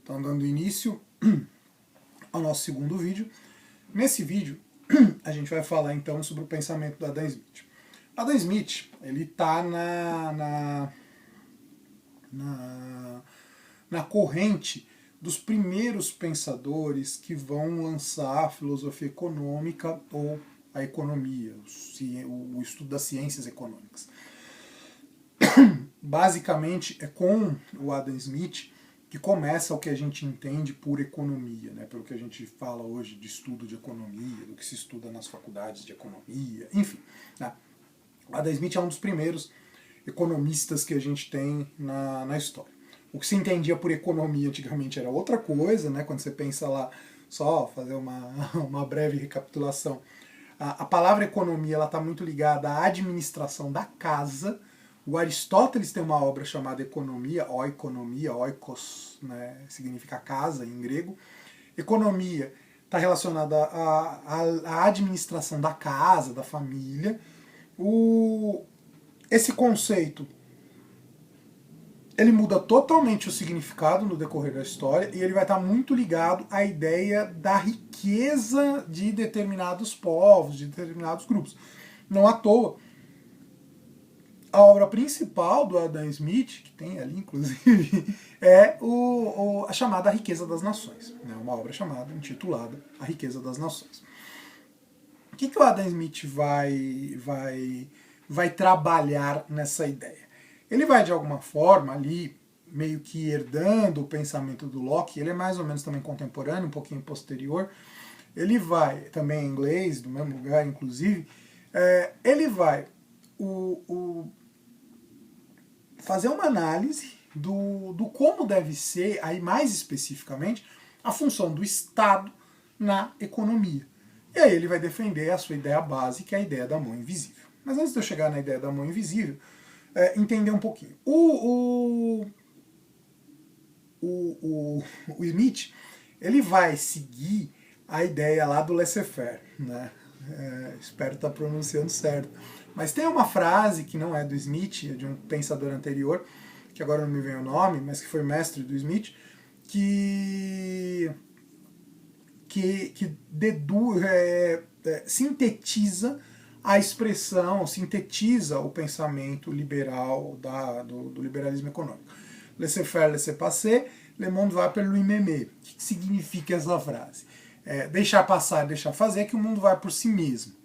Então, dando início ao nosso segundo vídeo. Nesse vídeo, a gente vai falar então sobre o pensamento do Adam Smith. Adam Smith, ele está na corrente dos primeiros pensadores que vão lançar a filosofia econômica ou a economia, o estudo das ciências econômicas. Basicamente, é com o Adam Smith que começa o que a gente entende por economia, né? Pelo que a gente fala hoje de estudo de economia, do que se estuda nas faculdades de economia, enfim. Né? O Adam Smith é um dos primeiros economistas que a gente tem na história. O que se entendia por economia antigamente era outra coisa, né? Quando você pensa lá, só fazer uma breve recapitulação, a palavra economia está muito ligada à administração da casa. O Aristóteles tem uma obra chamada Economia, oikos, né, significa casa em grego. Economia está relacionada à administração da casa, da família. Esse conceito ele muda totalmente o significado no decorrer da história e ele vai estar muito ligado à ideia da riqueza de determinados povos, de determinados grupos. Não à toa, a obra principal do Adam Smith, que tem ali inclusive, é a chamada A Riqueza das Nações. Né? Uma obra intitulada A Riqueza das Nações. O que o Adam Smith vai trabalhar nessa ideia? Ele vai, de alguma forma, ali, meio que herdando o pensamento do Locke, ele é mais ou menos também contemporâneo, um pouquinho posterior, ele vai, também em inglês, do mesmo lugar, inclusive, ele vai fazer uma análise do como deve ser, aí mais especificamente, a função do Estado na economia. E aí ele vai defender a sua ideia básica, que é a ideia da mão invisível. Mas antes de eu chegar na ideia da mão invisível, entender um pouquinho. O Smith, ele vai seguir a ideia lá do laissez-faire, né? Espero estar pronunciando certo. Mas tem uma frase que não é do Smith, é de um pensador anterior, que agora não me vem o nome, mas que foi mestre do Smith, que sintetiza a expressão, sintetiza o pensamento liberal do liberalismo econômico. Laissez-faire, laissez-passer, le monde va per lui-même. O que significa essa frase? Deixar passar, deixar fazer, que o mundo vai por si mesmo.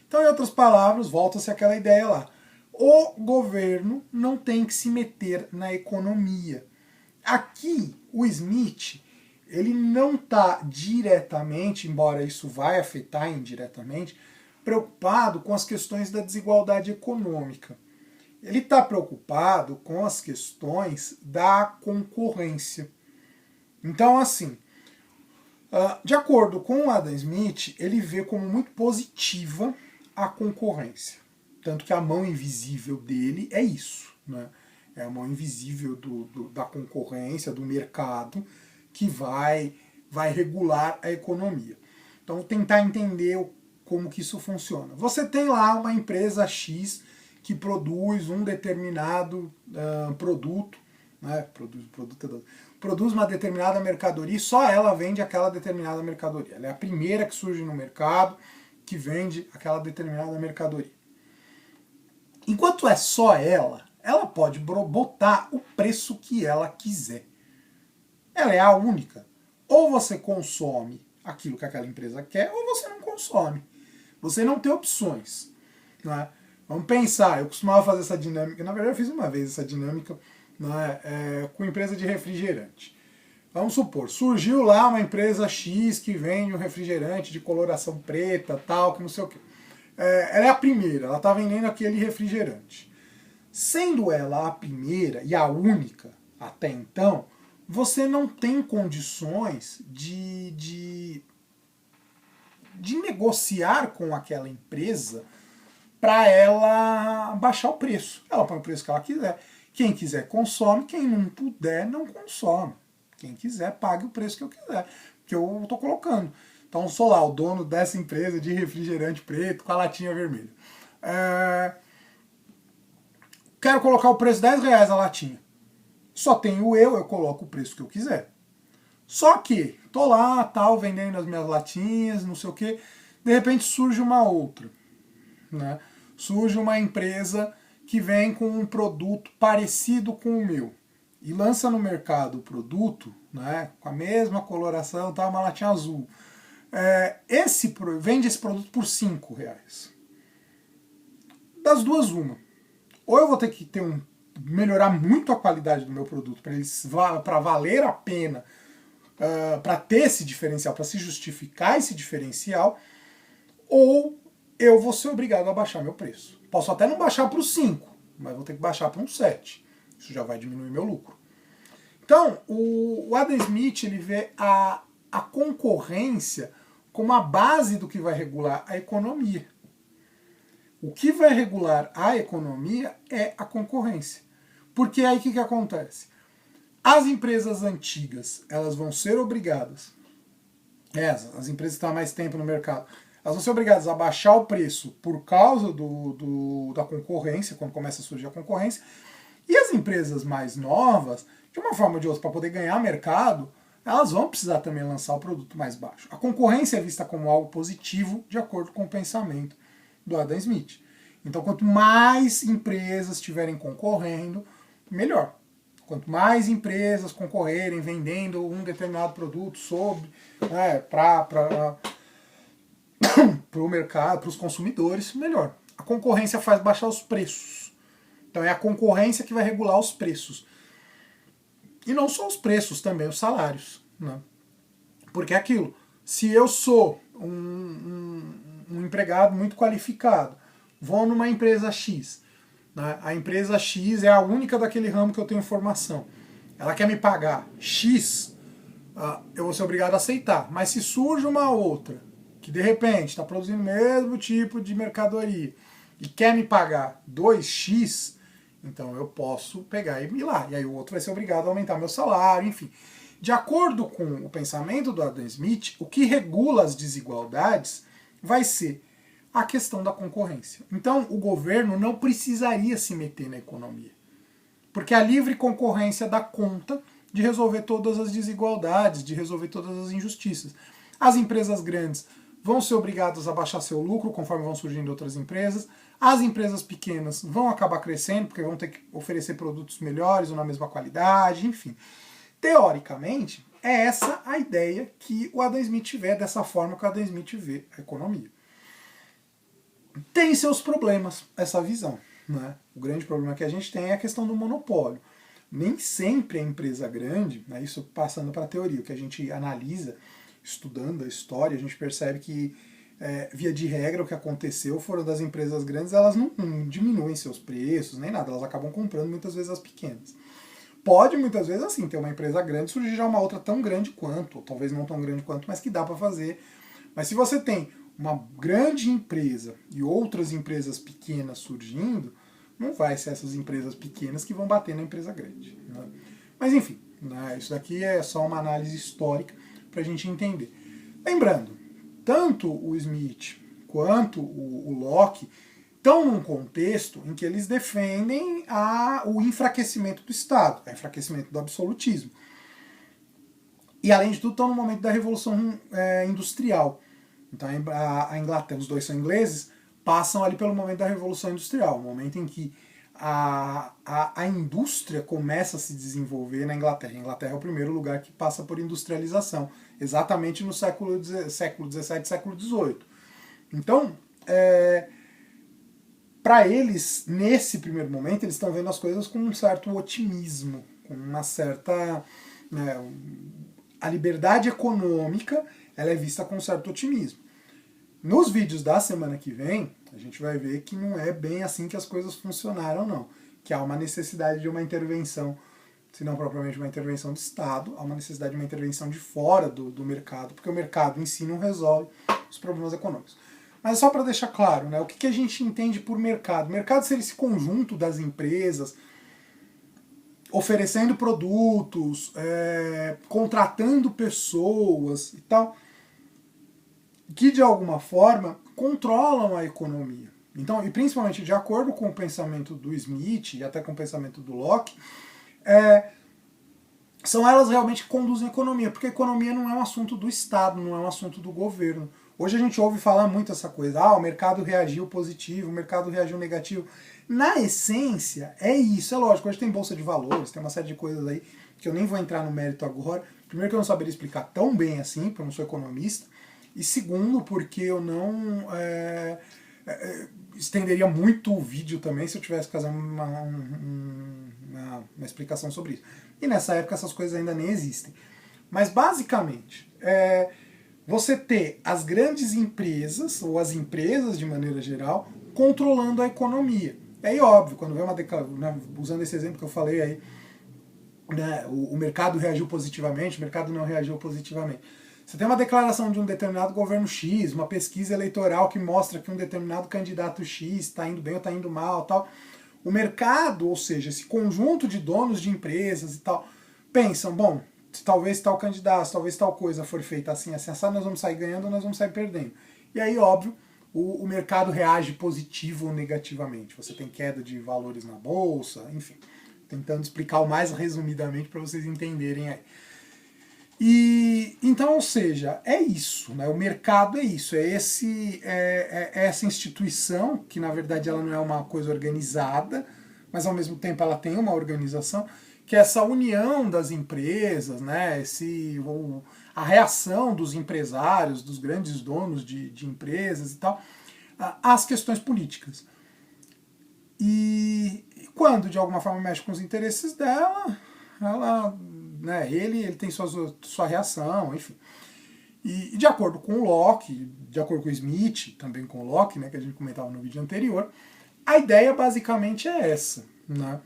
Então, em outras palavras, volta-se àquela ideia lá. O governo não tem que se meter na economia. Aqui, o Smith, ele não está diretamente, embora isso vai afetar indiretamente, preocupado com as questões da desigualdade econômica. Ele está preocupado com as questões da concorrência. Então, assim, de acordo com o Adam Smith, ele vê como muito positiva a concorrência. Tanto que a mão invisível dele é isso, né? É a mão invisível da concorrência, do mercado, que vai regular a economia. Então, tentar entender como que isso funciona. Você tem lá uma empresa X que produz um determinado produto, né? Produz uma determinada mercadoria e só ela vende aquela determinada mercadoria. Ela é a primeira que surge no mercado que vende aquela determinada mercadoria. Enquanto é só ela pode botar o preço que ela quiser. Ela é a única. Ou você consome aquilo que aquela empresa quer, ou você não consome. Você não tem opções. Né? Vamos pensar, eu costumava fazer essa dinâmica, na verdade eu fiz uma vez essa dinâmica, né, com empresa de refrigerante. Vamos supor, surgiu lá uma empresa X que vende um refrigerante de coloração preta, tal, que não sei o quê. Ela é a primeira, ela está vendendo aquele refrigerante. Sendo ela a primeira e a única até então, você não tem condições de negociar com aquela empresa para ela baixar o preço. Ela põe o preço que ela quiser. Quem quiser consome, quem não puder não consome. Quem quiser pague o preço que eu quiser, que eu estou colocando. Então sou lá o dono dessa empresa de refrigerante preto com a latinha vermelha. Quero colocar o preço R$10 a latinha. Só tenho eu coloco o preço que eu quiser. Só que, tô lá, tal, vendendo as minhas latinhas, não sei o quê, de repente surge uma outra, né? Surge uma empresa que vem com um produto parecido com o meu e lança no mercado o produto, né, com a mesma coloração, tá, uma latinha azul. Vende esse produto por R$ 5. Das duas, uma. Ou eu vou ter que melhorar muito a qualidade do meu produto para valer a pena, para ter esse diferencial, para se justificar esse diferencial, ou eu vou ser obrigado a baixar meu preço. Posso até não baixar para os 5, mas vou ter que baixar para uns 7. Isso já vai diminuir meu lucro. Então, o Adam Smith ele vê a concorrência como a base do que vai regular a economia. O que vai regular a economia é a concorrência. Porque aí o que acontece? As empresas antigas, elas vão ser obrigadas, as empresas que estão há mais tempo no mercado, elas vão ser obrigadas a baixar o preço por causa da concorrência, quando começa a surgir a concorrência, e as empresas mais novas, de uma forma ou de outra, para poder ganhar mercado, elas vão precisar também lançar o produto mais baixo. A concorrência é vista como algo positivo, de acordo com o pensamento do Adam Smith. Então, quanto mais empresas estiverem concorrendo, melhor. Quanto mais empresas concorrerem, vendendo um determinado produto para o mercado, para os consumidores, melhor. A concorrência faz baixar os preços. Então é a concorrência que vai regular os preços. E não só os preços, também os salários. Né? Porque é aquilo, se eu sou um empregado muito qualificado, vou numa empresa X, né? A empresa X é a única daquele ramo que eu tenho formação. Ela quer me pagar X, eu vou ser obrigado a aceitar. Mas se surge uma outra, que de repente está produzindo o mesmo tipo de mercadoria e quer me pagar 2x, então eu posso pegar e ir lá. E aí o outro vai ser obrigado a aumentar meu salário, enfim. De acordo com o pensamento do Adam Smith, o que regula as desigualdades vai ser a questão da concorrência. Então o governo não precisaria se meter na economia, porque a livre concorrência dá conta de resolver todas as desigualdades, de resolver todas as injustiças. As empresas grandes vão ser obrigadas a baixar seu lucro conforme vão surgindo outras empresas. As empresas pequenas vão acabar crescendo porque vão ter que oferecer produtos melhores ou na mesma qualidade, enfim. Teoricamente, é essa a ideia que o Adam Smith vê, dessa forma que o Adam Smith vê a economia. Tem seus problemas essa visão. Né? O grande problema que a gente tem é a questão do monopólio. Nem sempre a empresa grande, né, isso passando para a teoria, o que a gente analisa, estudando a história, a gente percebe que, via de regra, o que aconteceu foram das empresas grandes, elas não diminuem seus preços, nem nada, elas acabam comprando muitas vezes as pequenas. Pode, muitas vezes, assim, ter uma empresa grande, surgir já uma outra tão grande quanto, ou talvez não tão grande quanto, mas que dá para fazer. Mas se você tem uma grande empresa e outras empresas pequenas surgindo, não vai ser essas empresas pequenas que vão bater na empresa grande. Né? Mas enfim, né, isso daqui é só uma análise histórica para a gente entender. Lembrando, tanto o Smith quanto o Locke estão num contexto em que eles defendem o enfraquecimento do Estado, o enfraquecimento do absolutismo. E além de tudo estão no momento da Revolução Industrial. Então a Inglaterra, os dois são ingleses, passam ali pelo momento da Revolução Industrial, o momento em que a indústria começa a se desenvolver na Inglaterra. A Inglaterra é o primeiro lugar que passa por industrialização, exatamente no século XVII, século XVIII. Então, para eles, nesse primeiro momento, eles estão vendo as coisas com um certo otimismo, com uma certa... a liberdade econômica ela é vista com um certo otimismo. Nos vídeos da semana que vem, a gente vai ver que não é bem assim que as coisas funcionaram, não. Que há uma necessidade de uma intervenção, se não propriamente uma intervenção do Estado, há uma necessidade de uma intervenção de fora do mercado, porque o mercado em si não resolve os problemas econômicos. Mas só para deixar claro, né, o que a gente entende por mercado? Mercado seria esse conjunto das empresas oferecendo produtos, contratando pessoas e tal, que de alguma forma controlam a economia. Então, e principalmente de acordo com o pensamento do Smith e até com o pensamento do Locke, são elas realmente que conduzem a economia, porque a economia não é um assunto do Estado, não é um assunto do governo. Hoje a gente ouve falar muito essa coisa, o mercado reagiu positivo, o mercado reagiu negativo. Na essência, é isso, é lógico, hoje tem bolsa de valores, tem uma série de coisas aí que eu nem vou entrar no mérito agora. Primeiro que eu não saberia explicar tão bem assim, porque eu não sou economista, e segundo porque eu não estenderia muito o vídeo também se eu tivesse que fazer uma explicação sobre isso. E nessa época essas coisas ainda nem existem. Mas basicamente, você ter as grandes empresas, ou as empresas de maneira geral, controlando a economia. É aí, óbvio, quando vem uma declaração, né, usando esse exemplo que eu falei aí, né, o mercado reagiu positivamente, o mercado não reagiu positivamente. Você tem uma declaração de um determinado governo X, uma pesquisa eleitoral que mostra que um determinado candidato X está indo bem ou está indo mal, tal. O mercado, ou seja, esse conjunto de donos de empresas e tal, pensam, bom, se talvez tal candidato, se talvez tal coisa for feita assim, assim, assim, nós vamos sair ganhando ou nós vamos sair perdendo. E aí, óbvio, o mercado reage positivo ou negativamente. Você tem queda de valores na bolsa, enfim. Tentando explicar o mais resumidamente para vocês entenderem aí. E então, ou seja, é isso, né? O mercado é isso, é essa instituição que na verdade ela não é uma coisa organizada, mas ao mesmo tempo ela tem uma organização, que é essa união das empresas, né? A reação dos empresários, dos grandes donos de empresas e tal, às questões políticas. E quando de alguma forma mexe com os interesses dela, ela, né, ele tem sua reação, enfim. E de acordo com o Locke, de acordo com o Smith, também com o Locke, né, que a gente comentava no vídeo anterior, a ideia basicamente é essa, né?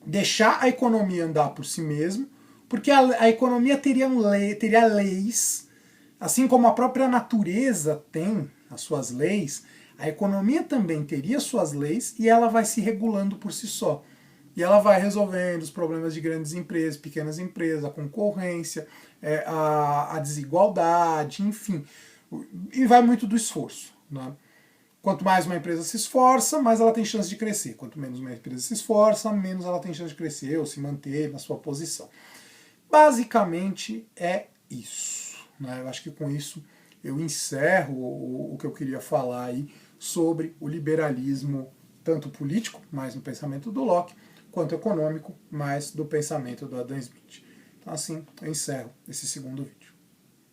Deixar a economia andar por si mesmo, porque a economia teria leis, assim como a própria natureza tem as suas leis, a economia também teria suas leis e ela vai se regulando por si só. E ela vai resolvendo os problemas de grandes empresas, pequenas empresas, a concorrência, a desigualdade, enfim. E vai muito do esforço, né? Quanto mais uma empresa se esforça, mais ela tem chance de crescer. Quanto menos uma empresa se esforça, menos ela tem chance de crescer ou se manter na sua posição. Basicamente é isso, né? Eu acho que com isso eu encerro o que eu queria falar aí sobre o liberalismo, tanto político, mais no pensamento do Locke, quanto econômico, mais do pensamento do Adam Smith. Então assim, eu encerro esse segundo vídeo.